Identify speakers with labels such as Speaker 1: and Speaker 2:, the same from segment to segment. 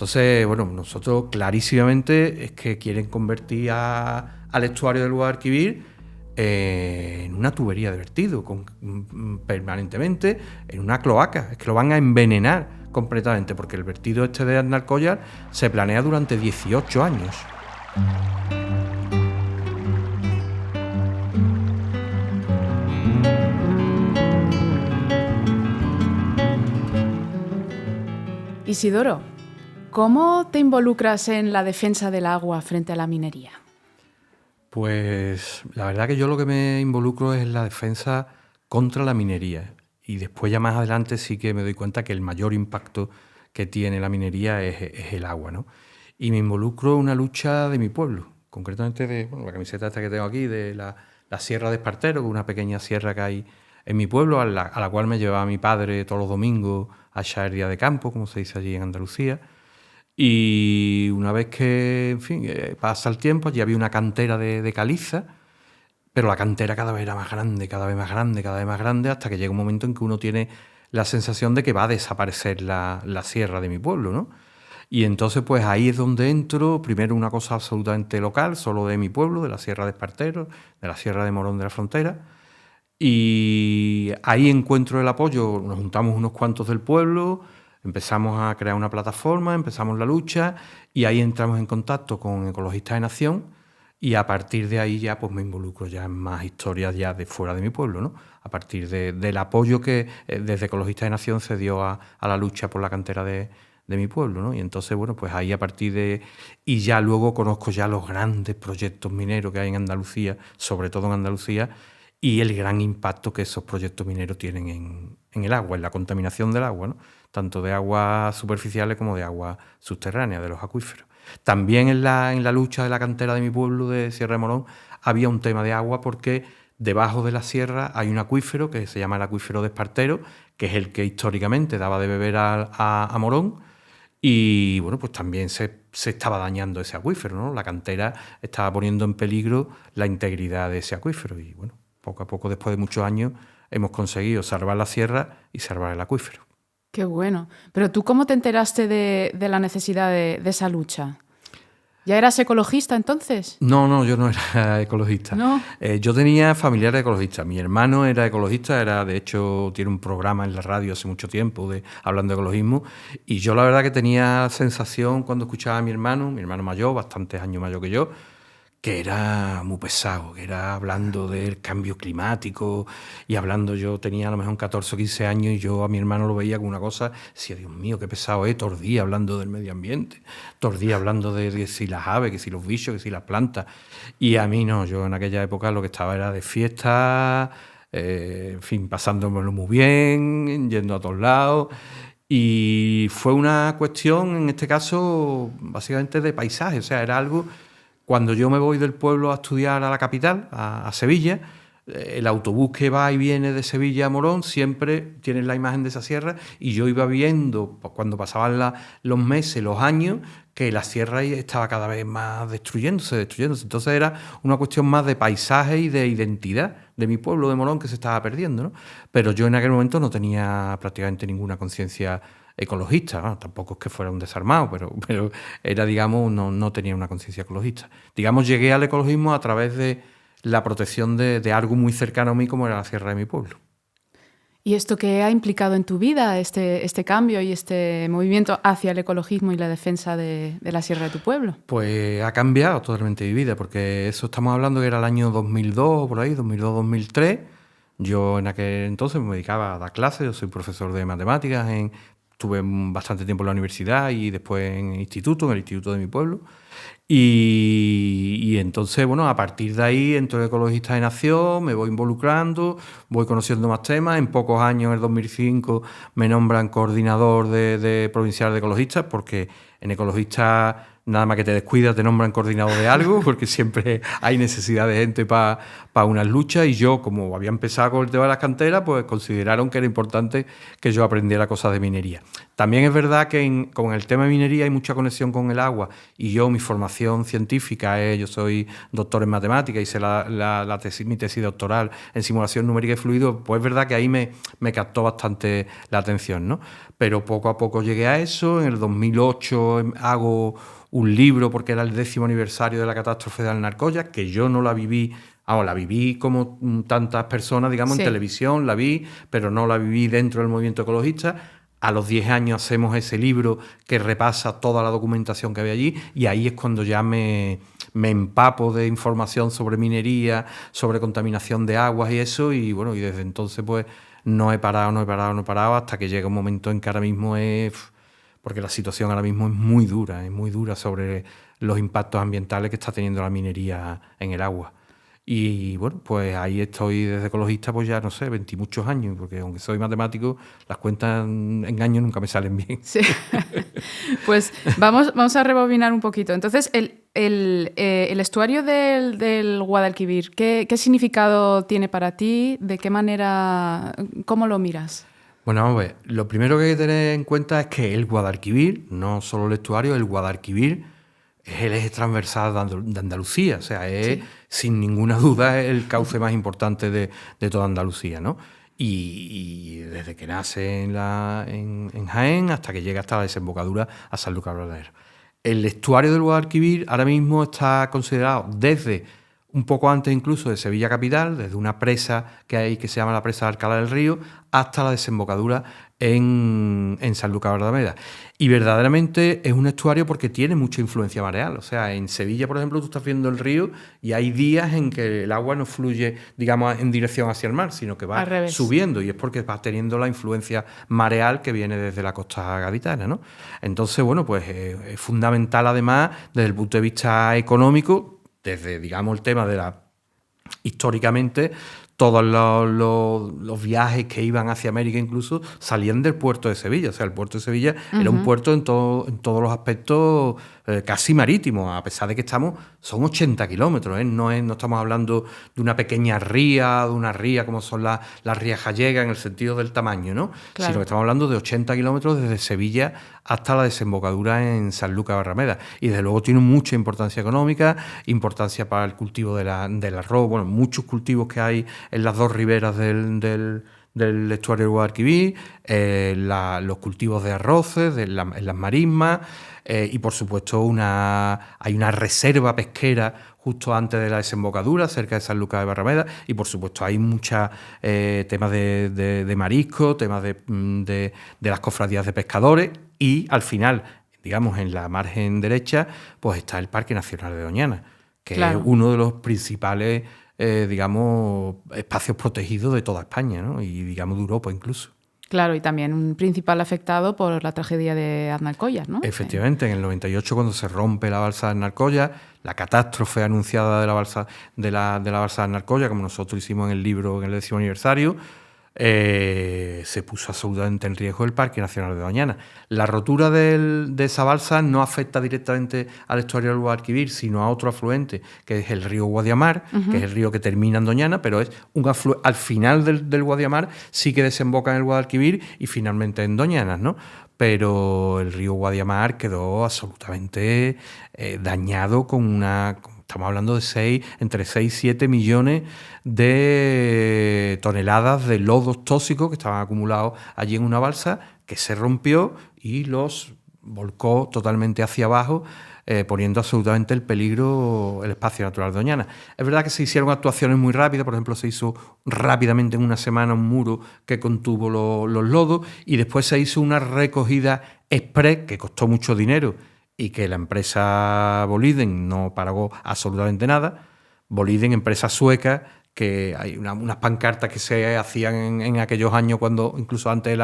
Speaker 1: Entonces, bueno, nosotros clarísimamente es que quieren convertir al estuario del Guadalquivir en una tubería de vertido permanentemente, en una cloaca. Es que lo van a envenenar completamente, porque el vertido este de Aznalcóllar se planea durante 18 años.
Speaker 2: Isidoro, ¿cómo te involucras en la defensa del agua frente a la minería?
Speaker 1: Pues la verdad que yo lo que me involucro es en la defensa contra la minería, y después ya más adelante sí que me doy cuenta que el mayor impacto que tiene la minería es el agua, ¿no? Y me involucro en una lucha de mi pueblo, concretamente de la camiseta esta que tengo aquí, de la Sierra de Espartero, que es una pequeña sierra que hay en mi pueblo, a la cual me llevaba mi padre todos los domingos a echar día de campo, como se dice allí en Andalucía. Y una vez que, en fin, pasa el tiempo, allí había una cantera de caliza, pero la cantera cada vez era más grande, cada vez más grande, cada vez más grande, hasta que llega un momento en que uno tiene la sensación de que va a desaparecer la sierra de mi pueblo, ¿no? Y entonces, pues ahí es donde entro, primero una cosa absolutamente local, solo de mi pueblo, de la Sierra de Espartero, de la Sierra de Morón de la Frontera, y ahí encuentro el apoyo, nos juntamos unos cuantos del pueblo, empezamos a crear una plataforma, empezamos la lucha, y ahí entramos en contacto con Ecologistas en Acción, y a partir de ahí ya pues me involucro ya en más historias ya de fuera de mi pueblo, ¿no? A partir del apoyo que desde Ecologistas en Acción se dio a la lucha por la cantera de mi pueblo, ¿no? Y entonces, bueno, pues ahí a partir de... Y ya luego conozco ya los grandes proyectos mineros que hay en Andalucía, sobre todo en Andalucía, y el gran impacto que esos proyectos mineros tienen en el agua, en la contaminación del agua, ¿no? Tanto de aguas superficiales como de aguas subterráneas, de los acuíferos. También en la lucha de la cantera de mi pueblo, de Sierra de Morón, había un tema de agua, porque debajo de la sierra hay un acuífero que se llama el acuífero de Espartero, que es el que históricamente daba de beber a Morón, y bueno, pues también se estaba dañando ese acuífero, ¿no? La cantera estaba poniendo en peligro la integridad de ese acuífero, y bueno, poco a poco, después de muchos años, hemos conseguido salvar la sierra y salvar el acuífero.
Speaker 2: Qué bueno. Pero ¿tú cómo te enteraste de la necesidad de esa lucha? ¿Ya eras ecologista entonces?
Speaker 1: No, yo no era ecologista.
Speaker 2: ¿No?
Speaker 1: Yo tenía familiares ecologistas. Mi hermano era ecologista, de hecho, tiene un programa en la radio hace mucho tiempo hablando de ecologismo. Y yo la verdad que tenía sensación cuando escuchaba a mi hermano mayor, bastantes años mayor que yo, que era muy pesado, que era hablando del cambio climático y hablando, yo tenía a lo mejor 14 o 15 años y yo a mi hermano lo veía con una cosa, decía, Dios mío, qué pesado es, todo el día hablando del medio ambiente, todo el día hablando de que si las aves, que si los bichos, que si las plantas. Y a mí no, yo en aquella época lo que estaba era de fiesta, en fin, pasándomelo muy bien, yendo a todos lados. Y fue una cuestión, en este caso, básicamente de paisaje, o sea, era algo... Cuando yo me voy del pueblo a estudiar a la capital, a Sevilla, el autobús que va y viene de Sevilla a Morón siempre tiene la imagen de esa sierra, y yo iba viendo, cuando pasaban los meses, los años, que la sierra estaba cada vez más destruyéndose. Entonces era una cuestión más de paisaje y de identidad de mi pueblo de Morón que se estaba perdiendo, ¿no? Pero yo en aquel momento no tenía prácticamente ninguna conciencia ecologista, ¿no? Tampoco es que fuera un desarmado, pero era, digamos, no tenía una conciencia ecologista. Digamos, llegué al ecologismo a través de la protección de algo muy cercano a mí, como era la sierra de mi pueblo.
Speaker 2: ¿Y esto qué ha implicado en tu vida, este cambio y este movimiento hacia el ecologismo y la defensa de la sierra de tu pueblo?
Speaker 1: Pues ha cambiado totalmente mi vida, porque eso estamos hablando que era el año 2002, por ahí, 2002-2003. Yo en aquel entonces me dedicaba a dar clases, yo soy profesor de matemáticas, estuve bastante tiempo en la universidad y después en el instituto de mi pueblo. Y entonces, bueno, a partir de ahí entro en Ecologistas en Acción, me voy involucrando, voy conociendo más temas. En pocos años, en el 2005, me nombran coordinador de provincial de ecologistas, porque en ecologistas nada más que te descuidas te nombran coordinador de algo, porque siempre hay necesidad de gente para unas luchas, y yo, como había empezado con el tema de las canteras, pues consideraron que era importante que yo aprendiera cosas de minería. También es verdad que con el tema de minería hay mucha conexión con el agua y mi formación científica yo soy doctor en matemáticas, hice mi tesis doctoral en simulación numérica y fluido, pues es verdad que ahí me captó bastante la atención, ¿no? Pero poco a poco llegué a eso. En el 2008 hago un libro porque era el 10º aniversario de la catástrofe de Alnarcoya, que yo no la viví. La viví como tantas personas, digamos, en televisión, la vi, pero no la viví dentro del movimiento ecologista. A los 10 años hacemos ese libro que repasa toda la documentación que había allí y ahí es cuando ya me empapo de información sobre minería, sobre contaminación de aguas y eso, y bueno, y desde entonces pues no he parado hasta que llega un momento en que ahora mismo porque la situación ahora mismo es muy dura sobre los impactos ambientales que está teniendo la minería en el agua. Y bueno, pues ahí estoy desde ecologista, pues ya no sé, 20 y muchos años, porque aunque soy matemático, las cuentas en años nunca me salen bien.
Speaker 2: Sí. Pues vamos a rebobinar un poquito. Entonces, el estuario del Guadalquivir, ¿qué significado tiene para ti? ¿De qué manera, cómo lo miras?
Speaker 1: Bueno, vamos a ver, lo primero que hay que tener en cuenta es que el Guadalquivir, no solo el estuario, el Guadalquivir es el eje transversal de Andalucía, o sea, es sin ninguna duda el cauce más importante de toda Andalucía, ¿no? Y desde que nace en Jaén hasta que llega hasta la desembocadura a Sanlúcar de Barrameda. El estuario del Guadalquivir ahora mismo está considerado desde un poco antes incluso de Sevilla capital, desde una presa que hay que se llama la presa de Alcalá del Río, hasta la desembocadura en Sanlúcar de Barrameda. Y verdaderamente es un estuario porque tiene mucha influencia mareal. O sea, en Sevilla, por ejemplo, tú estás viendo el río y hay días en que el agua no fluye, digamos, en dirección hacia el mar, sino que va subiendo, y es porque va teniendo la influencia mareal que viene desde la costa gaditana, ¿no? Entonces, bueno, pues es fundamental además desde el punto de vista económico, desde, digamos, el tema de históricamente, todos los viajes que iban hacia América incluso salían del puerto de Sevilla. O sea, el puerto de Sevilla era un puerto en todos los aspectos casi marítimo, a pesar de que son 80 kilómetros, ¿eh? No estamos hablando de una pequeña ría, de una ría como son las rías gallegas en el sentido del tamaño, ¿no?
Speaker 2: Claro.
Speaker 1: Sino que estamos hablando de 80 kilómetros desde Sevilla hasta la desembocadura en Sanlúcar de Barrameda. Y desde luego tiene mucha importancia económica, importancia para el cultivo del arroz, bueno, muchos cultivos que hay en las dos riberas del estuario del Guadalquivir, los cultivos de arroces en las marismas, y por supuesto hay una reserva pesquera justo antes de la desembocadura, cerca de Sanlúcar de Barrameda, y por supuesto hay muchos temas de marisco, temas de las cofradías de pescadores, y al final, digamos, en la margen derecha, pues está el Parque Nacional de Doñana, que es uno de los principales digamos, espacios protegidos de toda España, ¿no? Y, digamos, de Europa incluso.
Speaker 2: Claro, y también un principal afectado por la tragedia de Aznalcóllar, ¿no?
Speaker 1: Efectivamente, en el 98, cuando se rompe la balsa de Aznalcóllar, la catástrofe anunciada de la balsa de la Aznalcóllar, como nosotros hicimos en el libro en el 10º aniversario, se puso absolutamente en riesgo el Parque Nacional de Doñana. La rotura de esa balsa no afecta directamente al estuario del Guadalquivir, sino a otro afluente, que es el río Guadiamar, que es el río que termina en Doñana, pero es al final del Guadiamar sí que desemboca en el Guadalquivir y finalmente en Doñana, ¿no? Pero el río Guadiamar quedó absolutamente dañado estamos hablando de entre 6 y 7 millones de toneladas de lodos tóxicos que estaban acumulados allí en una balsa que se rompió y los volcó totalmente hacia abajo, poniendo absolutamente en peligro el espacio natural de Doñana. Es verdad que se hicieron actuaciones muy rápidas, por ejemplo, se hizo rápidamente en una semana un muro que contuvo los lodos, y después se hizo una recogida express que costó mucho dinero y que la empresa Boliden no pagó absolutamente nada. Boliden, empresa sueca, que hay unas pancartas que se hacían en aquellos años, cuando incluso antes de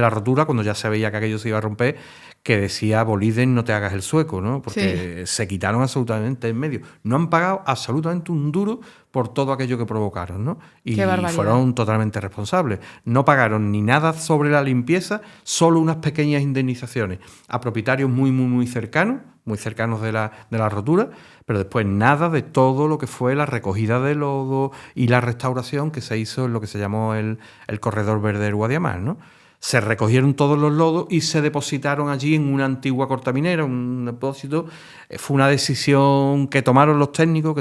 Speaker 1: la rotura, cuando ya se veía que aquello se iba a romper, que decía: Boliden, no te hagas el sueco, ¿no? Porque se quitaron absolutamente en medio. No han pagado absolutamente un duro por todo aquello que provocaron, ¿no? Y fueron totalmente responsables. No pagaron ni nada sobre la limpieza, solo unas pequeñas indemnizaciones a propietarios muy, muy, muy cercanos de la rotura, pero después nada de todo lo que fue la recogida de lodo y la restauración que se hizo en lo que se llamó el corredor verde del Guadiamar, ¿no? se recogieron todos los lodos y se depositaron allí en una antigua cortaminera, un depósito. Fue una decisión que tomaron los técnicos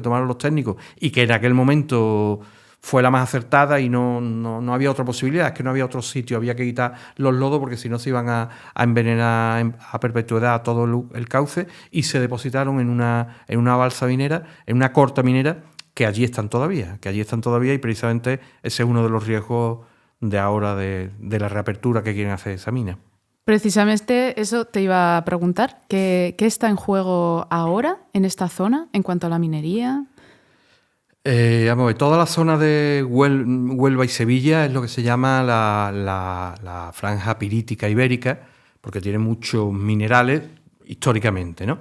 Speaker 1: y que en aquel momento fue la más acertada y no había otra posibilidad, es que no había otro sitio, había que quitar los lodos porque si no se iban a envenenar a perpetuidad todo el cauce, y se depositaron en una balsa minera, en una corta minera, que allí están todavía, y precisamente ese es uno de los riesgos de ahora de la reapertura que quieren hacer esa mina.
Speaker 2: Precisamente eso te iba a preguntar, ¿qué está en juego ahora en esta zona en cuanto a la minería?
Speaker 1: Vamos a ver, toda la zona de Huelva y Sevilla es lo que se llama la franja pirítica ibérica, porque tiene muchos minerales históricamente, ¿no?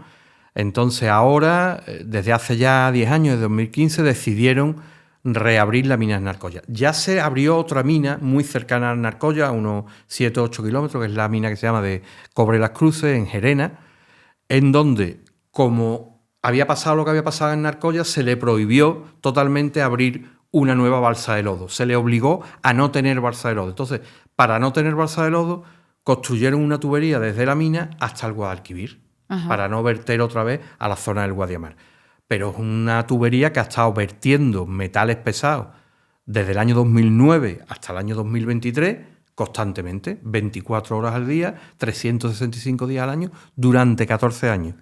Speaker 1: Entonces ahora, desde hace ya 10 años, desde 2015, decidieron reabrir la mina de Narcoya. Ya se abrió otra mina muy cercana a Narcoya, a unos 7 o 8 kilómetros, que es la mina que se llama de Cobre Las Cruces, en Gerena, en donde, como había pasado lo que había pasado en Narcoya, se le prohibió totalmente abrir una nueva balsa de lodo. Se le obligó a no tener balsa de lodo. Entonces, para no tener balsa de lodo, construyeron una tubería desde la mina hasta el Guadalquivir, para no verter otra vez a la zona del Guadiamar. Pero es una tubería que ha estado vertiendo metales pesados desde el año 2009 hasta el año 2023, constantemente, 24 horas al día, 365 días al año, durante 14 años.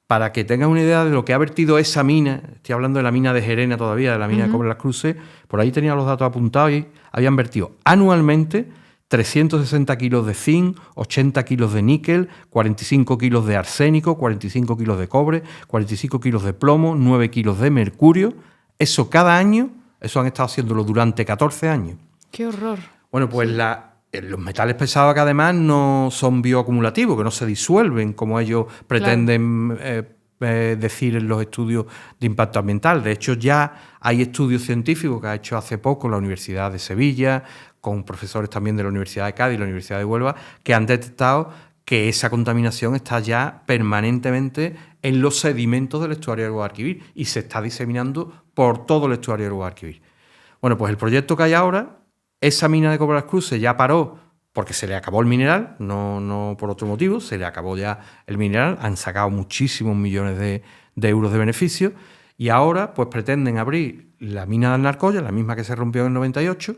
Speaker 1: Para que tengas una idea de lo que ha vertido esa mina, estoy hablando de la mina de Gerena todavía, de la mina de Cobre Las Cruces, por ahí tenía los datos apuntados y habían vertido anualmente 360 kilos de zinc, 80 kilos de níquel, 45 kilos de arsénico, 45 kilos de cobre, 45 kilos de plomo, 9 kilos de mercurio. Eso cada año, eso han estado haciéndolo durante 14 años.
Speaker 2: ¡Qué horror!
Speaker 1: Bueno, pues los metales pesados, que además no son bioacumulativos, que no se disuelven como ellos pretenden decir en los estudios de impacto ambiental. De hecho, ya hay estudios científicos que ha hecho hace poco la Universidad de Sevilla, con profesores también de la Universidad de Cádiz y la Universidad de Huelva, que han detectado que esa contaminación está ya permanentemente en los sedimentos del estuario del Guadalquivir y se está diseminando por todo el estuario del Guadalquivir. Bueno, pues el proyecto que hay ahora, esa mina de Cobre Las Cruces ya paró porque se le acabó el mineral, no por otro motivo, se le acabó ya el mineral, han sacado muchísimos millones de euros de beneficio y ahora pues pretenden abrir la mina de Alnarcoya, la misma que se rompió en el 98,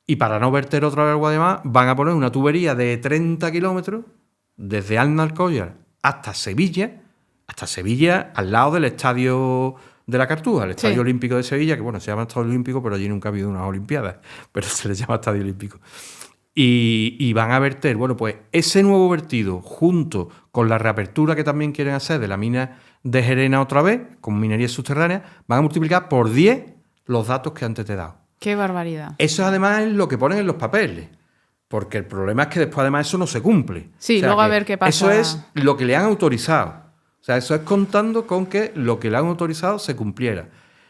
Speaker 1: y para no verter otra vez el Guadiamar van a poner una tubería de 30 kilómetros desde Alnarcoya hasta Sevilla, al lado del estadio de la Cartuja, el Estadio Olímpico de Sevilla, que bueno, se llama Estadio Olímpico, pero allí nunca ha habido unas Olimpiadas, pero se le llama Estadio Olímpico. Y van a verter, bueno, pues ese nuevo vertido, junto con la reapertura que también quieren hacer de la mina de Gerena otra vez, con minería subterránea, van a multiplicar por 10 los datos que antes te he dado.
Speaker 2: ¡Qué barbaridad!
Speaker 1: Eso además es lo que ponen en los papeles, porque el problema es que después además eso no se cumple.
Speaker 2: Sí, luego a ver qué pasa.
Speaker 1: Eso es lo que le han autorizado. O sea, eso es contando con que lo que le han autorizado se cumpliera.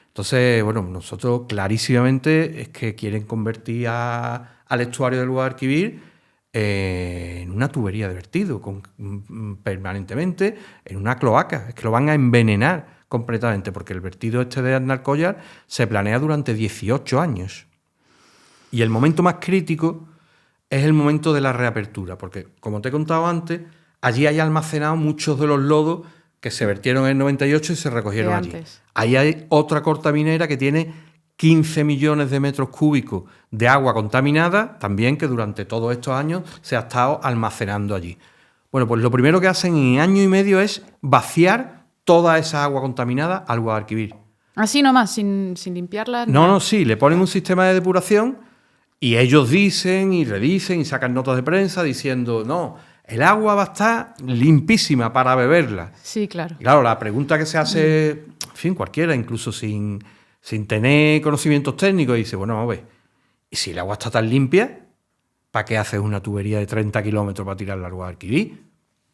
Speaker 1: Entonces, bueno, nosotros clarísimamente es que quieren convertir al estuario del Guadalquivir en una tubería de vertido permanentemente, en una cloaca. Es que lo van a envenenar completamente, porque el vertido este de Alnarcoya se planea durante 18 años. Y el momento más crítico es el momento de la reapertura, porque, como te he contado antes, allí hay almacenados muchos de los lodos que se vertieron en el 98 y se recogieron allí. Ahí hay otra corta minera que tiene 15 millones de metros cúbicos de agua contaminada, también que durante todos estos años se ha estado almacenando allí. Bueno, pues lo primero que hacen en año y medio es vaciar toda esa agua contaminada al Guadalquivir.
Speaker 2: Así nomás, sin limpiarla.
Speaker 1: No, sí, le ponen un sistema de depuración y ellos dicen y redicen y sacan notas de prensa diciendo, no, el agua va a estar limpísima para beberla.
Speaker 2: Sí, claro.
Speaker 1: Claro, la pregunta que se hace, en fin, cualquiera, incluso sin tener conocimientos técnicos, dice, bueno, vamos a ver, ¿y si el agua está tan limpia, para qué haces una tubería de 30 kilómetros para tirarla al Guadalquivir?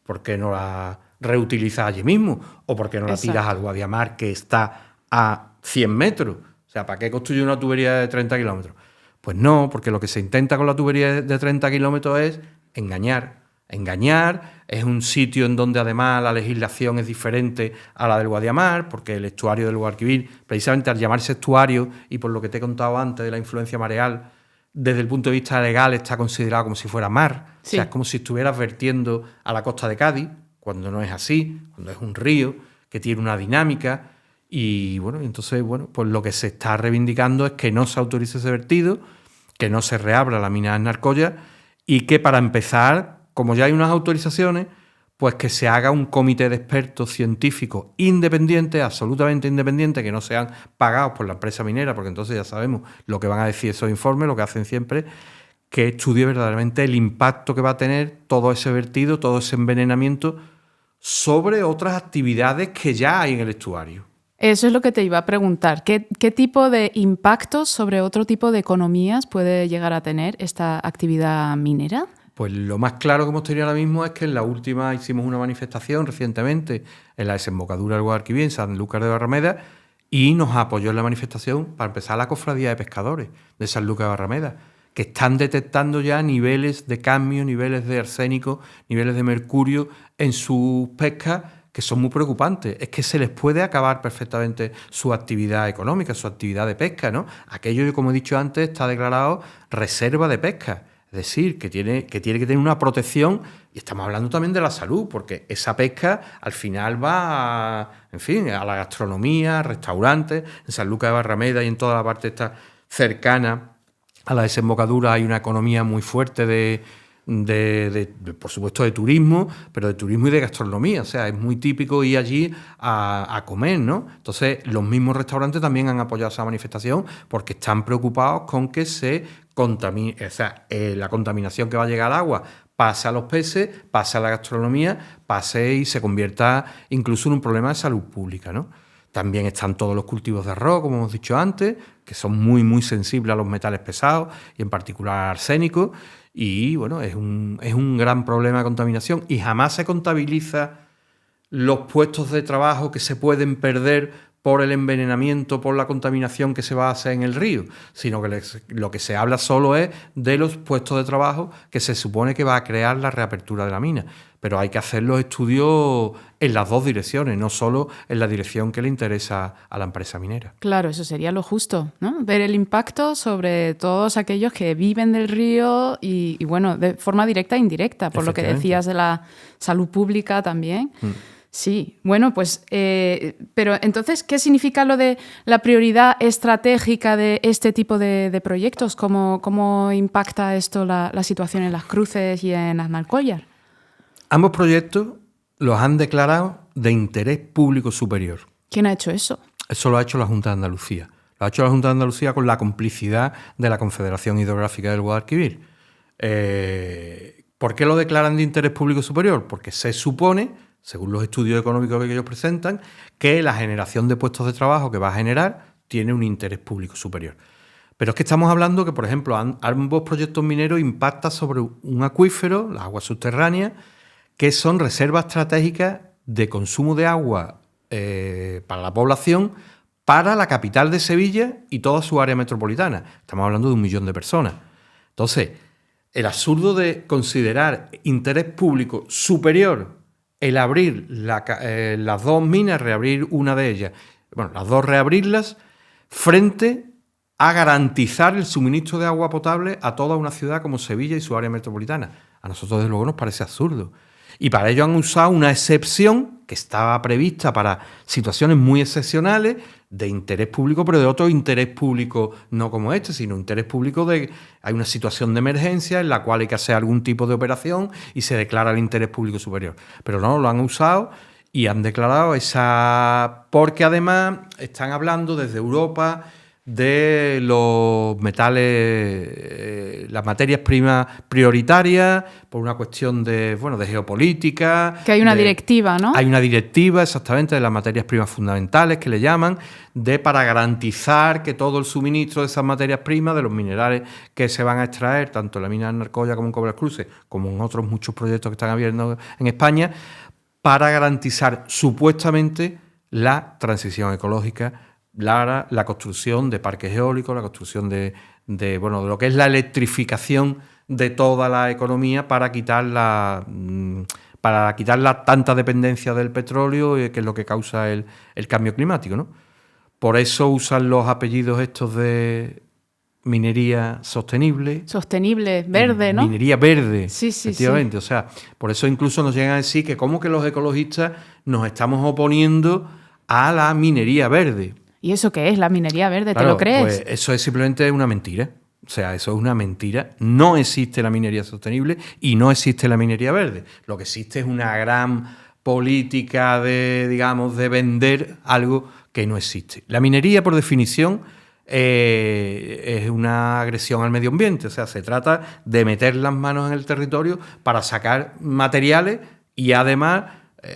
Speaker 1: ¿Por qué no la reutilizas allí mismo? ¿O por qué no la tiras al Guadiamar, que está a 100 metros? O sea, ¿para qué construir una tubería de 30 kilómetros? Pues no, porque lo que se intenta con la tubería de 30 kilómetros es engañar. Es un sitio en donde además la legislación es diferente a la del Guadiamar, porque el estuario del Guadalquivir, precisamente al llamarse estuario y por lo que te he contado antes de la influencia mareal, desde el punto de vista legal está considerado como si fuera mar.
Speaker 2: Sí.
Speaker 1: O sea, es como si estuvieras vertiendo a la costa de Cádiz, cuando no es así, cuando es un río que tiene una dinámica. Y bueno, entonces, pues lo que se está reivindicando es que no se autorice ese vertido, que no se reabra la mina de Narcoya y que, para empezar, como ya hay unas autorizaciones, pues que se haga un comité de expertos científicos independientes, absolutamente independientes, que no sean pagados por la empresa minera, porque entonces ya sabemos lo que van a decir esos informes, lo que hacen siempre, que estudie verdaderamente el impacto que va a tener todo ese vertido, todo ese envenenamiento sobre otras actividades que ya hay en el estuario.
Speaker 2: Eso es lo que te iba a preguntar. ¿Qué tipo de impactos sobre otro tipo de economías puede llegar a tener esta actividad minera?
Speaker 1: Pues lo más claro que hemos tenido ahora mismo es que en la última hicimos una manifestación recientemente en la desembocadura del Guadalquivir, en Sanlúcar de Barrameda, y nos apoyó en la manifestación para empezar la cofradía de pescadores de Sanlúcar de Barrameda, que están detectando ya niveles de cadmio, niveles de arsénico, niveles de mercurio en sus pescas que son muy preocupantes. Es que se les puede acabar perfectamente su actividad económica, su actividad de pesca, ¿no? Aquello que, como he dicho antes, está declarado reserva de pesca. Es decir, que tiene que tener una protección, y estamos hablando también de la salud, porque esa pesca al final va a la gastronomía, a restaurantes. En Sanlúcar de Barrameda y en toda la parte esta cercana a la desembocadura hay una economía muy fuerte de por supuesto, de turismo, pero de turismo y de gastronomía. O sea, es muy típico ir allí a comer, ¿no? Entonces, los mismos restaurantes también han apoyado esa manifestación porque están preocupados con que se contamine, o sea, la contaminación que va a llegar al agua pase a los peces, pase a la gastronomía, pase y se convierta incluso en un problema de salud pública, ¿no? También están todos los cultivos de arroz, como hemos dicho antes, que son muy, muy sensibles a los metales pesados y en particular al arsénico. Y bueno, es un gran problema de contaminación y jamás se contabiliza los puestos de trabajo que se pueden perder por el envenenamiento, por la contaminación que se va a hacer en el río, sino que lo que se habla solo es de los puestos de trabajo que se supone que va a crear la reapertura de la mina. Pero hay que hacer los estudios en las dos direcciones, no solo en la dirección que le interesa a la empresa minera.
Speaker 2: Claro, eso sería lo justo, ¿no? Ver el impacto sobre todos aquellos que viven del río y bueno, de forma directa e indirecta, por lo que decías de la salud pública también. Sí, bueno, pues, pero entonces, ¿qué significa lo de la prioridad estratégica de este tipo de proyectos? ¿Cómo impacta esto la situación en Las Cruces y en Aznalcóllar?
Speaker 1: Ambos proyectos los han declarado de interés público superior.
Speaker 2: ¿Quién ha hecho eso?
Speaker 1: Eso lo ha hecho la Junta de Andalucía. Lo ha hecho la Junta de Andalucía con la complicidad de la Confederación Hidrográfica del Guadalquivir. ¿Por qué lo declaran de interés público superior? Porque se supone, según los estudios económicos que ellos presentan, que la generación de puestos de trabajo que va a generar tiene un interés público superior. Pero es que estamos hablando que, por ejemplo, ambos proyectos mineros impactan sobre un acuífero, las aguas subterráneas, que son reservas estratégicas de consumo de agua para la población, para la capital de Sevilla y toda su área metropolitana. Estamos hablando de 1 millón de personas. Entonces, el absurdo de considerar interés público superior el abrir las dos minas, reabrir una de ellas, bueno, las dos reabrirlas, frente a garantizar el suministro de agua potable a toda una ciudad como Sevilla y su área metropolitana. A nosotros, desde luego, nos parece absurdo. Y para ello han usado una excepción que estaba prevista para situaciones muy excepcionales de interés público, pero de otro interés público no como este, sino interés público de hay una situación de emergencia en la cual hay que hacer algún tipo de operación y se declara el interés público superior. Pero no, lo han usado y han declarado esa... Porque además están hablando desde Europa de los metales, las materias primas prioritarias, por una cuestión de geopolítica.
Speaker 2: Que hay una directiva, ¿no?
Speaker 1: Hay una directiva, exactamente, de las materias primas fundamentales, que le llaman, para garantizar que todo el suministro de esas materias primas, de los minerales que se van a extraer, tanto en la mina de Narcoya como en Cobre Las Cruces, como en otros muchos proyectos que están abiertos en España, para garantizar supuestamente la transición ecológica, la construcción de parques eólicos, la construcción de lo que es la electrificación de toda la economía para quitar la tanta dependencia del petróleo, que es lo que causa el cambio climático, ¿no? Por eso usan los apellidos estos de minería sostenible.
Speaker 2: Sostenible, verde, ¿no?
Speaker 1: Minería verde,
Speaker 2: sí,
Speaker 1: efectivamente.
Speaker 2: Sí.
Speaker 1: O sea, por eso incluso nos llegan a decir que como que los ecologistas nos estamos oponiendo a la minería verde.
Speaker 2: ¿Y eso qué es, la minería verde?
Speaker 1: Claro,
Speaker 2: ¿Te lo crees?
Speaker 1: Pues eso es simplemente una mentira. O sea, eso es una mentira. No existe la minería sostenible y no existe la minería verde. Lo que existe es una gran política de, digamos, de vender algo que no existe. La minería, por definición, es una agresión al medio ambiente. O sea, se trata de meter las manos en el territorio para sacar materiales y además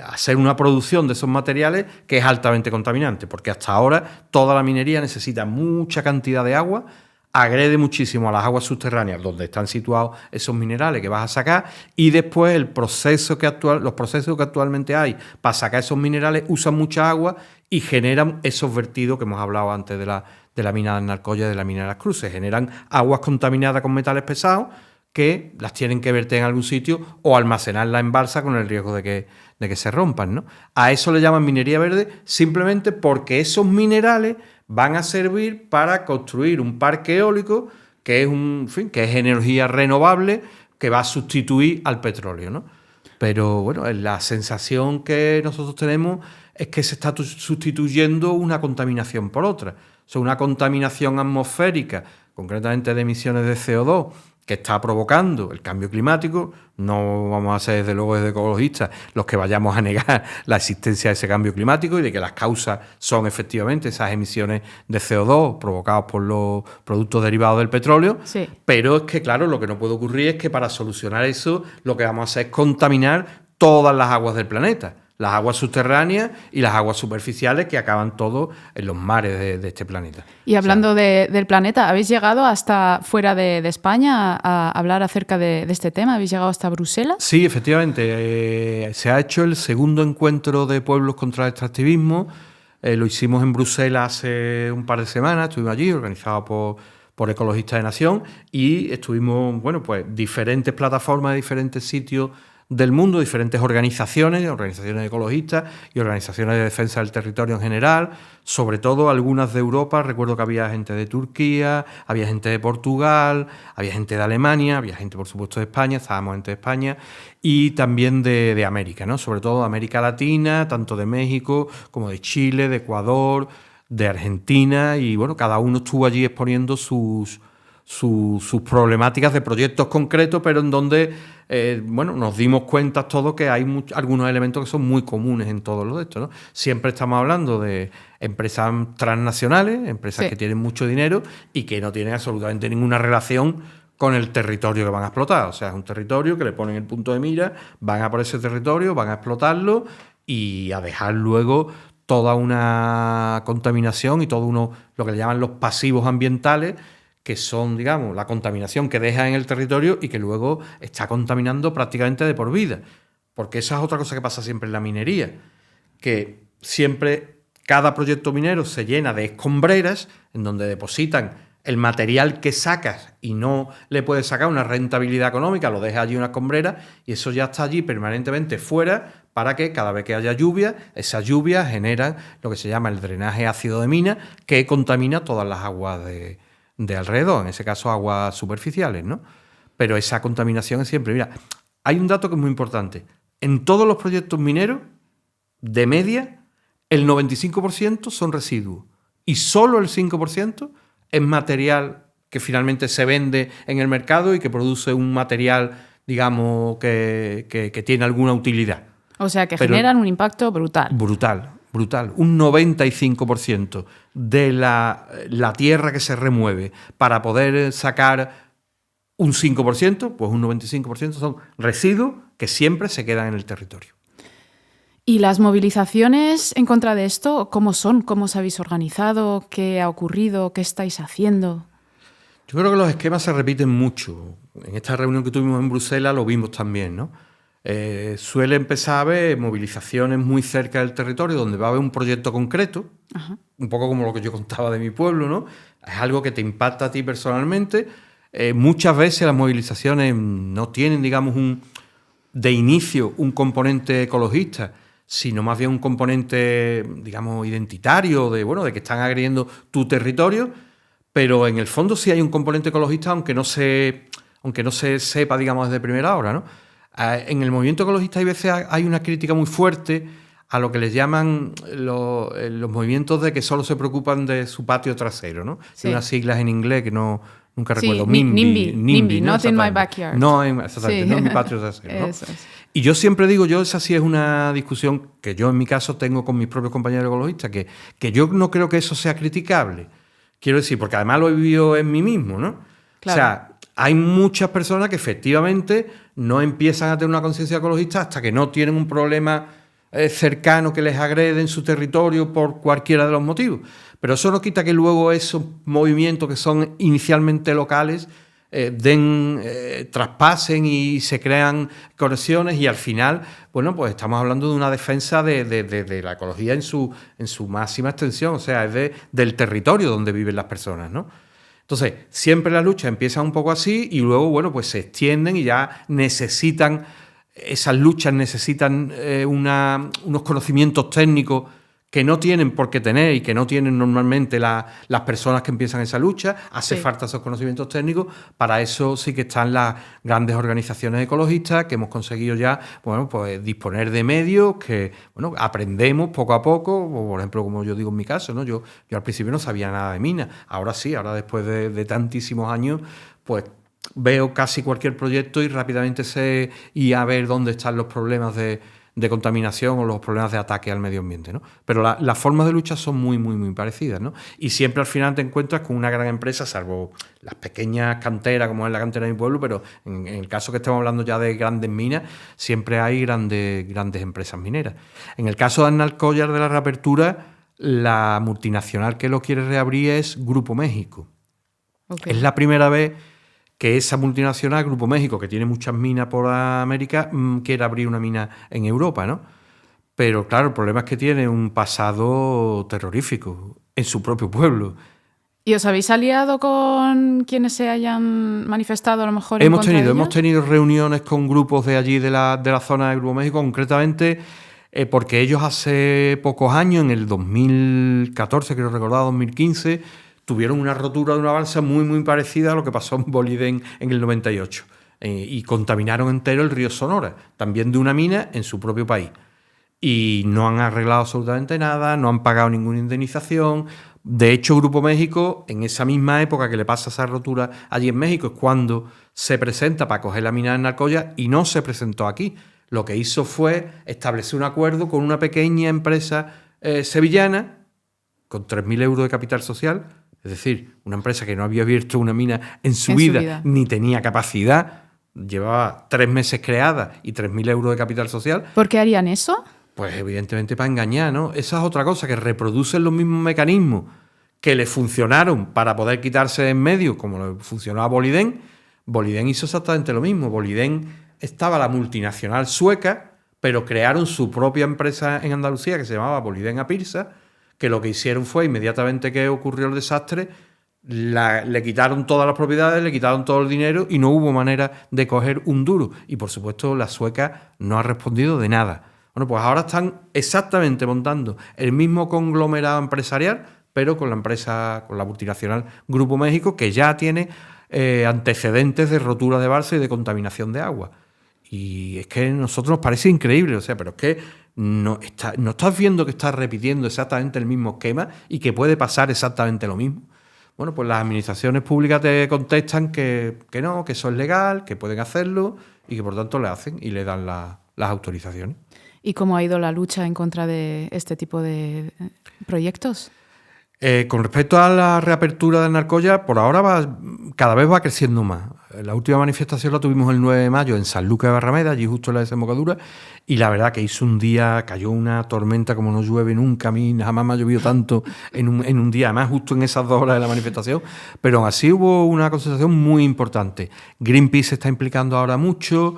Speaker 1: hacer una producción de esos materiales que es altamente contaminante, porque hasta ahora toda la minería necesita mucha cantidad de agua, agrede muchísimo a las aguas subterráneas donde están situados esos minerales que vas a sacar, y después los procesos que actualmente hay para sacar esos minerales usan mucha agua y generan esos vertidos que hemos hablado antes de la mina de Narcoya y de la mina de Las Cruces. Generan aguas contaminadas con metales pesados que las tienen que verter en algún sitio o almacenarlas en balsa con el riesgo de que se rompan, ¿no? A eso le llaman minería verde simplemente porque esos minerales van a servir para construir un parque eólico que es energía renovable que va a sustituir al petróleo, ¿no? Pero bueno, la sensación que nosotros tenemos es que se está sustituyendo una contaminación por otra. O sea, una contaminación atmosférica, concretamente de emisiones de CO2, que está provocando el cambio climático. No vamos a ser, desde luego, desde ecologistas los que vayamos a negar la existencia de ese cambio climático y de que las causas son efectivamente esas emisiones de CO2 provocadas por los productos derivados del petróleo.
Speaker 2: Sí.
Speaker 1: Pero es que, claro, lo que no puede ocurrir es que para solucionar eso lo que vamos a hacer es contaminar todas las aguas del planeta. Las aguas subterráneas y las aguas superficiales que acaban todos en los mares de este planeta.
Speaker 2: Y hablando del planeta, ¿habéis llegado hasta fuera de España a hablar acerca de este tema? ¿Habéis llegado hasta Bruselas?
Speaker 1: Sí, efectivamente. Se ha hecho el segundo encuentro de pueblos contra el extractivismo. Lo hicimos en Bruselas hace un par de semanas. Estuvimos allí, organizado por Ecologistas de Nación, y estuvimos, pues diferentes plataformas de diferentes sitios del mundo, diferentes organizaciones ecologistas y organizaciones de defensa del territorio en general, sobre todo algunas de Europa. Recuerdo que había gente de Turquía, había gente de Portugal, había gente de Alemania, había gente, por supuesto, de España, estábamos gente de España, y también de América, ¿no? Sobre todo de América Latina, tanto de México como de Chile, de Ecuador, de Argentina, y bueno, cada uno estuvo allí exponiendo sus problemáticas de proyectos concretos, pero en donde nos dimos cuenta todos que hay algunos elementos que son muy comunes en todo lo de esto, ¿no? Siempre estamos hablando de empresas transnacionales, empresas que tienen mucho dinero y que no tienen absolutamente ninguna relación con el territorio que van a explotar. O sea, es un territorio que le ponen el punto de mira, van a por ese territorio, van a explotarlo y a dejar luego toda una contaminación y todo lo que le llaman los pasivos ambientales, que son, digamos, la contaminación que deja en el territorio y que luego está contaminando prácticamente de por vida. Porque esa es otra cosa que pasa siempre en la minería, que siempre cada proyecto minero se llena de escombreras en donde depositan el material que sacas y no le puedes sacar una rentabilidad económica, lo dejas allí en una escombrera y eso ya está allí permanentemente fuera, para que cada vez que haya lluvia, esas lluvias generan lo que se llama el drenaje ácido de mina, que contamina todas las aguas de alrededor, en ese caso aguas superficiales, ¿no? Pero esa contaminación es siempre... Mira, hay un dato que es muy importante. En todos los proyectos mineros, de media, el 95% son residuos y solo el 5% es material que finalmente se vende en el mercado y que produce un material, digamos, que tiene alguna utilidad.
Speaker 2: O sea, que generan un impacto brutal.
Speaker 1: Brutal. Un 95% de la tierra que se remueve para poder sacar un 5%, pues un 95% son residuos que siempre se quedan en el territorio.
Speaker 2: ¿Y las movilizaciones en contra de esto, cómo son? ¿Cómo os habéis organizado? ¿Qué ha ocurrido? ¿Qué estáis haciendo?
Speaker 1: Yo creo que los esquemas se repiten mucho. En esta reunión que tuvimos en Bruselas lo vimos también, ¿no? Suele empezar a haber movilizaciones muy cerca del territorio donde va a haber un proyecto concreto, Ajá. Un poco como lo que yo contaba de mi pueblo, ¿no? Es algo que te impacta a ti personalmente. Muchas veces las movilizaciones no tienen, digamos, de inicio un componente ecologista, sino más bien un componente, digamos, identitario, de que están agrediendo tu territorio. pero en el fondo sí hay un componente ecologista, aunque no se sepa, digamos, desde primera hora, ¿no? En el movimiento ecologista hay veces hay una crítica muy fuerte a lo que les llaman los movimientos de que solo se preocupan de su patio trasero, ¿no?
Speaker 2: Sí.
Speaker 1: Hay unas siglas en inglés que nunca
Speaker 2: Sí,
Speaker 1: recuerdo.
Speaker 2: NIMBY,
Speaker 1: ¿no?
Speaker 2: not in my backyard.
Speaker 1: No, exactamente,
Speaker 2: Sí.
Speaker 1: no en mi patio trasero, ¿no?
Speaker 2: Eso es.
Speaker 1: Y yo siempre digo, esa sí es una discusión que yo en mi caso tengo con mis propios compañeros ecologistas, que yo no creo que eso sea criticable. Quiero decir, porque además lo he vivido en mí mismo, ¿no?
Speaker 2: Claro.
Speaker 1: O sea, hay muchas personas que efectivamente no empiezan a tener una conciencia ecologista hasta que no tienen un problema cercano que les agrede en su territorio por cualquiera de los motivos. Pero eso no quita que luego esos movimientos que son inicialmente locales traspasen y se crean conexiones, y al final, bueno, pues estamos hablando de una defensa de la ecología en su máxima extensión, o sea, es del territorio donde viven las personas, ¿no? Entonces, siempre las luchas empiezan un poco así y luego, bueno, pues se extienden y ya esas luchas necesitan unos conocimientos técnicos que no tienen por qué tener y que no tienen normalmente las personas que empiezan esa lucha. Hace falta esos conocimientos técnicos. Para eso sí que están las grandes organizaciones ecologistas que hemos conseguido ya, bueno, pues disponer de medios que, bueno, aprendemos poco a poco. Por ejemplo, como yo digo en mi caso, ¿no? Yo al principio no sabía nada de minas. Ahora sí, ahora después de tantísimos años, pues veo casi cualquier proyecto y rápidamente sé y a ver dónde están los problemas de contaminación o los problemas de ataque al medio ambiente, ¿no? Pero las formas de lucha son muy, muy, muy parecidas, ¿no? Y siempre al final te encuentras con una gran empresa, salvo las pequeñas canteras, como es la cantera de mi pueblo, pero en el caso que estemos hablando ya de grandes minas, siempre hay grandes empresas mineras. En el caso de Aznalcóllar de la reapertura, la multinacional que lo quiere reabrir es Grupo México. Okay. Es la primera vez que esa multinacional, Grupo México, que tiene muchas minas por América, quiere abrir una mina en Europa, ¿no? Pero claro, el problema es que tiene un pasado terrorífico en su propio pueblo.
Speaker 2: ¿Y os habéis aliado con quienes se hayan manifestado a lo mejor en contra de ellos?
Speaker 1: Hemos tenido reuniones con grupos de allí, de la zona de Grupo México, concretamente porque ellos hace pocos años, en el 2014, creo recordar, 2015... tuvieron una rotura de una balsa muy, muy parecida a lo que pasó en Boliden en el 98. Y contaminaron entero el río Sonora, también de una mina en su propio país. Y no han arreglado absolutamente nada, no han pagado ninguna indemnización. De hecho, Grupo México, en esa misma época que le pasa esa rotura allí en México, es cuando se presenta para coger la mina de Aznalcóllar y no se presentó aquí. Lo que hizo fue establecer un acuerdo con una pequeña empresa sevillana, con 3.000 euros de capital social. Es decir, una empresa que no había abierto una mina en su vida, ni tenía capacidad, llevaba 3 meses creada y 3.000 euros de capital social.
Speaker 2: ¿Por qué harían eso?
Speaker 1: Pues evidentemente para engañar, ¿no? Esa es otra cosa, que reproducen los mismos mecanismos que le funcionaron para poder quitarse de en medio, como le funcionó a Boliden. Boliden hizo exactamente lo mismo. Boliden estaba la multinacional sueca, pero crearon su propia empresa en Andalucía que se llamaba Boliden Apirsa, que lo que hicieron fue, inmediatamente que ocurrió el desastre, le quitaron todas las propiedades, le quitaron todo el dinero y no hubo manera de coger un duro. Y, por supuesto, la sueca no ha respondido de nada. Bueno, pues ahora están exactamente montando el mismo conglomerado empresarial, pero con la multinacional Grupo México, que ya tiene antecedentes de rotura de balsa y de contaminación de agua. Y es que a nosotros nos parece increíble, o sea, pero es que no estás viendo que estás repitiendo exactamente el mismo esquema y que puede pasar exactamente lo mismo. Bueno, pues las administraciones públicas te contestan que no, que eso es legal, que pueden hacerlo y que por tanto le hacen y le dan las autorizaciones.
Speaker 2: ¿Y cómo ha ido la lucha en contra de este tipo de proyectos?
Speaker 1: Con respecto a la reapertura de Aznalcóllar, por ahora cada vez va creciendo más. La última manifestación la tuvimos el 9 de mayo en Sanlúcar de Barrameda, allí justo en la desembocadura, y la verdad que hizo un día, cayó una tormenta como no llueve nunca, a mí jamás me ha llovido tanto en un día, además justo en esas 2 horas de la manifestación, pero aún así hubo una concentración muy importante. Greenpeace se está implicando ahora mucho.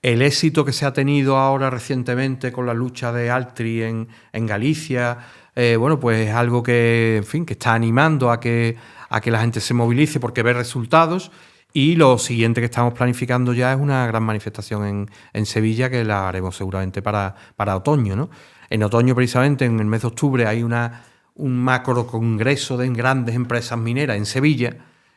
Speaker 1: El éxito que se ha tenido ahora recientemente con la lucha de Altri en Galicia, bueno, pues es algo que, en fin, que está animando a que la gente se movilice porque ve resultados. Y lo siguiente que estamos planificando ya es una gran manifestación en Sevilla, que la haremos seguramente para otoño, ¿no? En otoño, precisamente, en el mes de octubre, hay una macro congreso de grandes empresas mineras en Sevilla.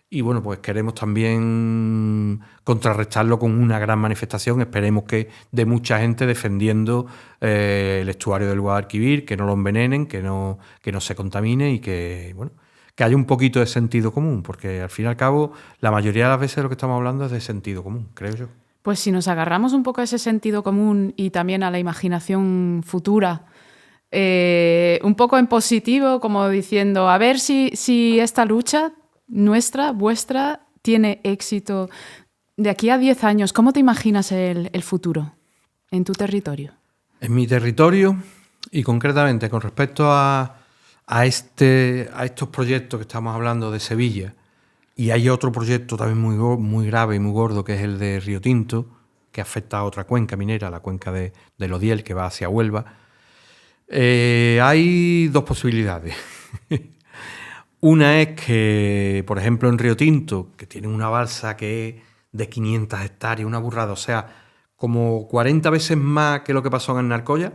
Speaker 1: Y bueno, pues queremos también contrarrestarlo con una gran manifestación. Esperemos que de mucha gente defendiendo el estuario del Guadalquivir, que no lo envenenen, que no se contamine y que, bueno, que haya un poquito de sentido común, porque al fin y al cabo la mayoría de las veces de lo que estamos hablando es de sentido común, creo yo.
Speaker 2: Pues si nos agarramos un poco a ese sentido común y también a la imaginación futura, un poco en positivo, como diciendo, a ver si esta lucha vuestra, tiene éxito. De aquí a 10 años, ¿cómo te imaginas el futuro en tu territorio?
Speaker 1: En mi territorio, y concretamente con respecto a estos proyectos que estamos hablando de Sevilla, y hay otro proyecto también muy grave y muy gordo, que es el de Río Tinto, que afecta a otra cuenca minera, la cuenca del Odiel, que va hacia Huelva. Hay dos posibilidades. Una es que, por ejemplo, en Río Tinto, que tiene una balsa que es de 500 hectáreas, una burrada, o sea, como 40 veces más que lo que pasó en Narcoya,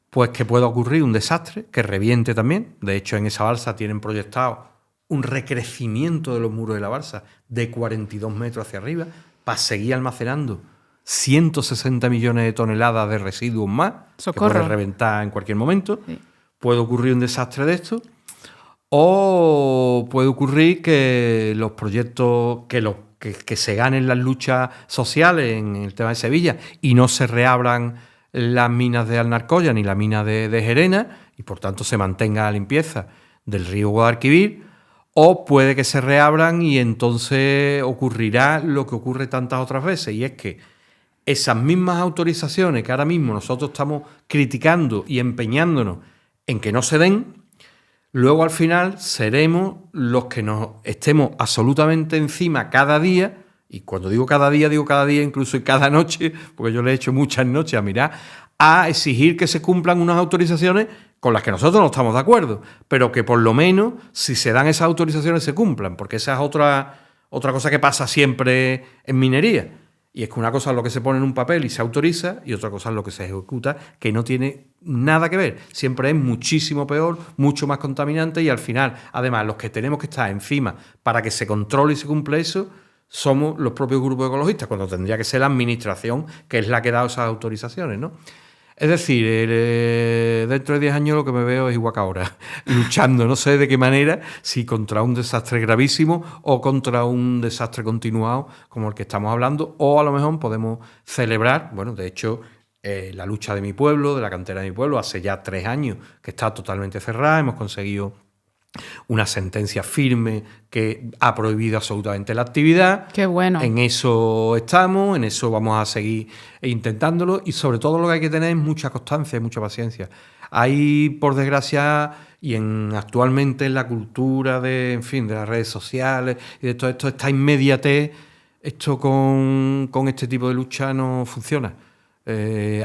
Speaker 1: pues que pueda ocurrir un desastre, que reviente también. De hecho, en esa balsa tienen proyectado un recrecimiento de los muros de la balsa de 42 metros hacia arriba para seguir almacenando 160 millones de toneladas de residuos más,
Speaker 2: ¡Socorro!
Speaker 1: Que puede reventar en cualquier momento. Sí. Puede ocurrir un desastre de esto. O puede ocurrir que los proyectos, que se ganen las luchas sociales en el tema de Sevilla y no se reabran las minas de Alnarcoya ni la mina de Gerena y por tanto se mantenga la limpieza del río Guadalquivir, o puede que se reabran y entonces ocurrirá lo que ocurre tantas otras veces, y es que esas mismas autorizaciones que ahora mismo nosotros estamos criticando y empeñándonos en que no se den, luego al final seremos los que nos estemos absolutamente encima cada día, y cuando digo cada día incluso y cada noche, porque yo le he hecho muchas noches a mirar, a exigir que se cumplan unas autorizaciones con las que nosotros no estamos de acuerdo, pero que por lo menos si se dan esas autorizaciones se cumplan, porque esa es otra cosa que pasa siempre en minería. Y es que una cosa es lo que se pone en un papel y se autoriza, y otra cosa es lo que se ejecuta, que no tiene nada que ver. Siempre es muchísimo peor, mucho más contaminante, y al final, además, los que tenemos que estar encima para que se controle y se cumpla eso, somos los propios grupos ecologistas, cuando tendría que ser la administración, que es la que da esas autorizaciones, ¿no? Es decir, dentro de 10 años lo que me veo es igual que ahora, luchando, no sé de qué manera, si contra un desastre gravísimo o contra un desastre continuado como el que estamos hablando, o a lo mejor podemos celebrar, bueno, de hecho, la lucha de mi pueblo, de la cantera de mi pueblo, hace ya 3 años que está totalmente cerrada, hemos conseguido una sentencia firme que ha prohibido absolutamente la actividad.
Speaker 2: ¡Qué bueno!
Speaker 1: En eso estamos, en eso vamos a seguir intentándolo, y sobre todo lo que hay que tener es mucha constancia y mucha paciencia. Hay, por desgracia, y actualmente en la cultura de las redes sociales y de todo esto, esta inmediatez, esto con este tipo de lucha no funciona.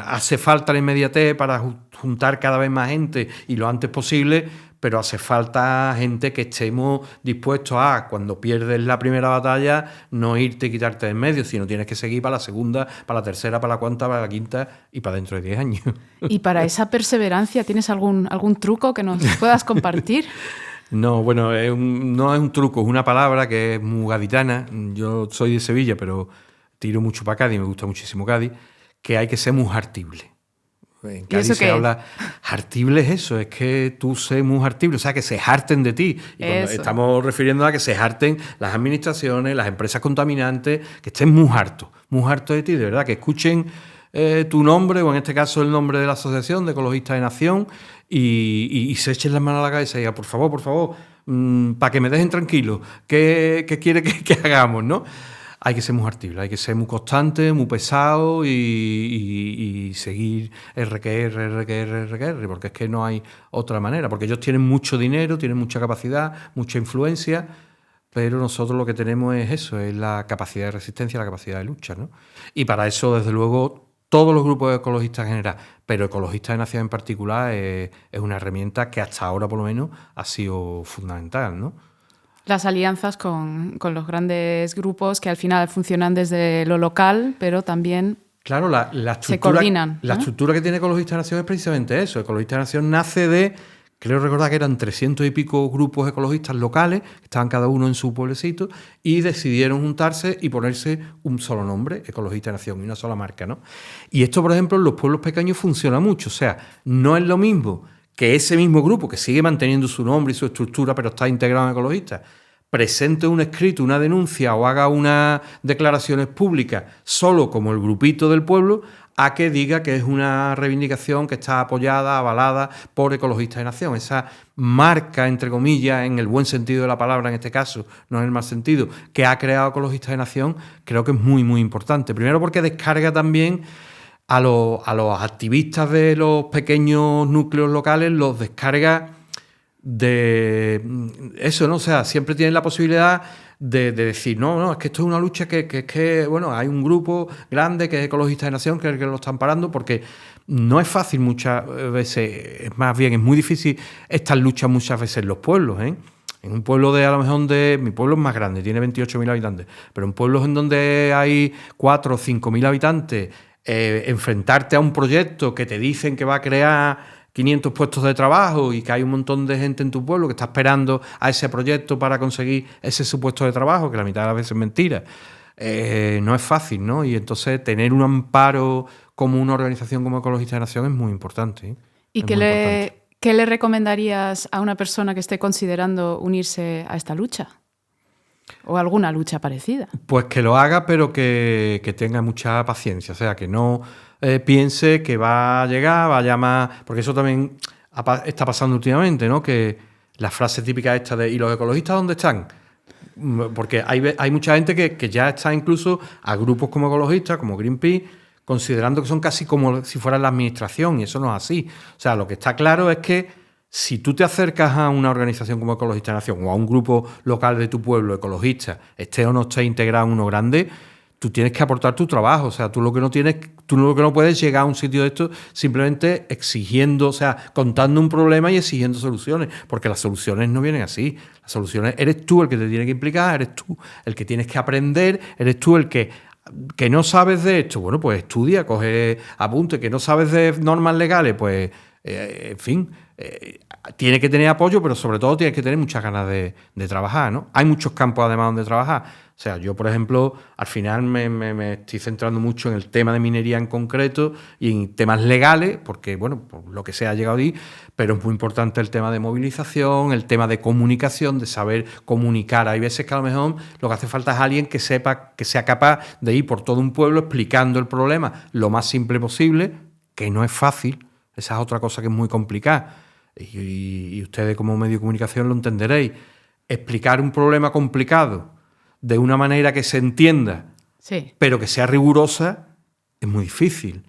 Speaker 1: Hace falta la inmediatez para juntar cada vez más gente y lo antes posible, pero hace falta gente que estemos dispuestos a, cuando pierdes la primera batalla, no irte y quitarte de en medio, sino tienes que seguir para la segunda, para la tercera, para la cuarta, para la quinta y para dentro de 10 años.
Speaker 2: ¿Y para esa perseverancia tienes algún truco que nos puedas compartir?
Speaker 1: No, bueno, no es un truco, es una palabra que es muy gaditana. Yo soy de Sevilla, pero tiro mucho para Cádiz, me gusta muchísimo Cádiz, que hay que ser muy hartible. En Cádiz se habla, hartible es eso, es que tú seas muy hartible, o sea, que se harten de ti. Y cuando estamos refiriendo a que se harten las administraciones, las empresas contaminantes, que estén muy hartos de ti, de verdad, que escuchen tu nombre, o en este caso el nombre de la Asociación de Ecologistas de Nación, y se echen las manos a la cabeza y digan, por favor, para que me dejen tranquilo, ¿qué quiere que hagamos, no? Hay que ser muy hartible, hay que ser muy constante, muy pesado y seguir RQR, porque es que no hay otra manera, porque ellos tienen mucho dinero, tienen mucha capacidad, mucha influencia, pero nosotros lo que tenemos es eso, es la capacidad de resistencia, la capacidad de lucha, ¿no? Y para eso, desde luego, todos los grupos ecologistas en general, pero Ecologistas de Nación en particular, es una herramienta que hasta ahora, por lo menos, ha sido fundamental, ¿no?
Speaker 2: Las alianzas con los grandes grupos que al final funcionan desde lo local, pero también
Speaker 1: claro, la
Speaker 2: se coordinan.
Speaker 1: La estructura que tiene Ecologistas de Nación es precisamente eso. Ecologistas de Nación nace de creo recordar que eran 300 y pico grupos ecologistas locales, que estaban cada uno en su pueblecito, y decidieron juntarse y ponerse un solo nombre, Ecologista de Nación, y una sola marca, ¿no? Y esto, por ejemplo, en los pueblos pequeños funciona mucho. O sea, no es lo mismo que ese mismo grupo, que sigue manteniendo su nombre y su estructura, pero está integrado en ecologistas, presente un escrito, una denuncia o haga unas declaraciones públicas solo como el grupito del pueblo, a que diga que es una reivindicación que está apoyada, avalada por Ecologistas de Nación. Esa marca, entre comillas, en el buen sentido de la palabra en este caso, no en el mal sentido, que ha creado Ecologistas de Nación, creo que es muy, muy importante. Primero porque descarga también a los activistas de los pequeños núcleos locales, los descarga de eso, ¿no? O sea, siempre tienen la posibilidad de decir, no, es que esto es una lucha que bueno, hay un grupo grande que es Ecologistas de Nación, que es el que lo están parando, porque no es fácil muchas veces, más bien es muy difícil estas luchas muchas veces en los pueblos, ¿eh? En un pueblo a lo mejor mi pueblo es más grande, tiene 28.000 habitantes, pero en pueblos en donde hay 4 o 5.000 habitantes, enfrentarte a un proyecto que te dicen que va a crear 500 puestos de trabajo y que hay un montón de gente en tu pueblo que está esperando a ese proyecto para conseguir ese supuesto de trabajo, que la mitad de las veces es mentira, no es fácil, ¿no? Y entonces tener un amparo como una organización como Ecologistas de Nación es muy importante, ¿eh?
Speaker 2: ¿Y qué le recomendarías a una persona que esté considerando unirse a esta lucha? ¿O alguna lucha parecida?
Speaker 1: Pues que lo haga, pero que tenga mucha paciencia, o sea, que no piense que va a llegar, va a llamar, porque eso también está pasando últimamente, ¿no? Que la frase típica esta de ¿y los ecologistas dónde están? Porque hay mucha gente que ya está incluso a grupos como ecologistas, como Greenpeace, considerando que son casi como si fueran la administración, y eso no es así. O sea, lo que está claro es que si tú te acercas a una organización como Ecologistas de Nación o a un grupo local de tu pueblo ecologista, esté o no esté integrado en uno grande, tú tienes que aportar tu trabajo. O sea, tú lo que no puedes llegar a un sitio de esto simplemente exigiendo, o sea, contando un problema y exigiendo soluciones, porque las soluciones no vienen así. Las soluciones eres tú el que te tiene que implicar, eres tú el que tienes que aprender, eres tú el que no sabes de esto, bueno, pues estudia, coge apunte, que no sabes de normas legales, pues, en fin, tiene que tener apoyo, pero sobre todo tienes que tener muchas ganas de trabajar, ¿no? Hay muchos campos además donde trabajar. O sea, yo, por ejemplo, al final me estoy centrando mucho en el tema de minería en concreto y en temas legales, porque, bueno, por lo que sea ha llegado ahí, pero es muy importante el tema de movilización, el tema de comunicación, de saber comunicar. Hay veces que a lo mejor lo que hace falta es alguien que sepa, que sea capaz de ir por todo un pueblo explicando el problema lo más simple posible, que no es fácil. Esa es otra cosa que es muy complicada. Y ustedes como medio de comunicación lo entenderéis. Explicar un problema complicado de una manera que se entienda, sí, pero que sea rigurosa, es muy difícil.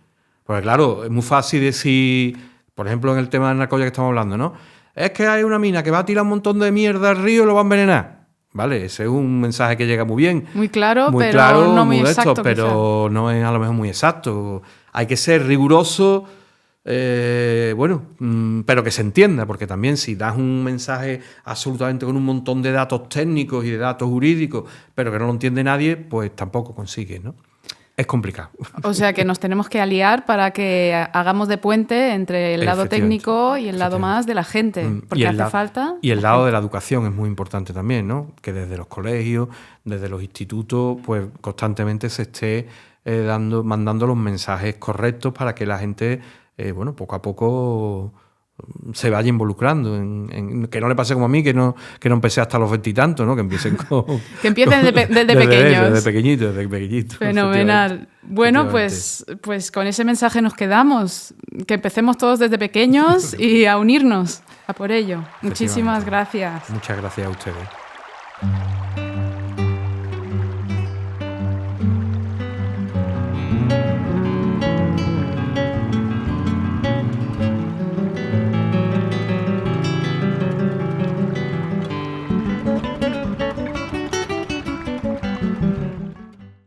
Speaker 1: Porque claro, es muy fácil decir, por ejemplo, en el tema del narcoya que estamos hablando, ¿no? Es que hay una mina que va a tirar un montón de mierda al río y lo va a envenenar. Vale, ese es un mensaje que llega muy bien.
Speaker 2: Muy claro, pero no muy exacto.
Speaker 1: Pero no es a lo mejor muy exacto. Hay que ser riguroso. Pero que se entienda, porque también si das un mensaje absolutamente con un montón de datos técnicos y de datos jurídicos, pero que no lo entiende nadie, pues tampoco consigues, ¿no? Es complicado.
Speaker 2: O sea que nos tenemos que aliar para que hagamos de puente entre el lado técnico y el lado más de la gente, porque hace falta.
Speaker 1: Y el lado de la educación es muy importante también, ¿no? Que desde los colegios, desde los institutos, pues constantemente se esté mandando los mensajes correctos para que la gente poco a poco se vaya involucrando, en que no le pase como a mí, que no empecé hasta los 20 y tantos, ¿no? Que empiecen
Speaker 2: que empiecen desde pequeños.
Speaker 1: Desde pequeñito.
Speaker 2: Fenomenal. Bueno, pues con ese mensaje nos quedamos. Que empecemos todos desde pequeños y a unirnos a por ello. Muchísimas gracias.
Speaker 1: Muchas gracias a ustedes.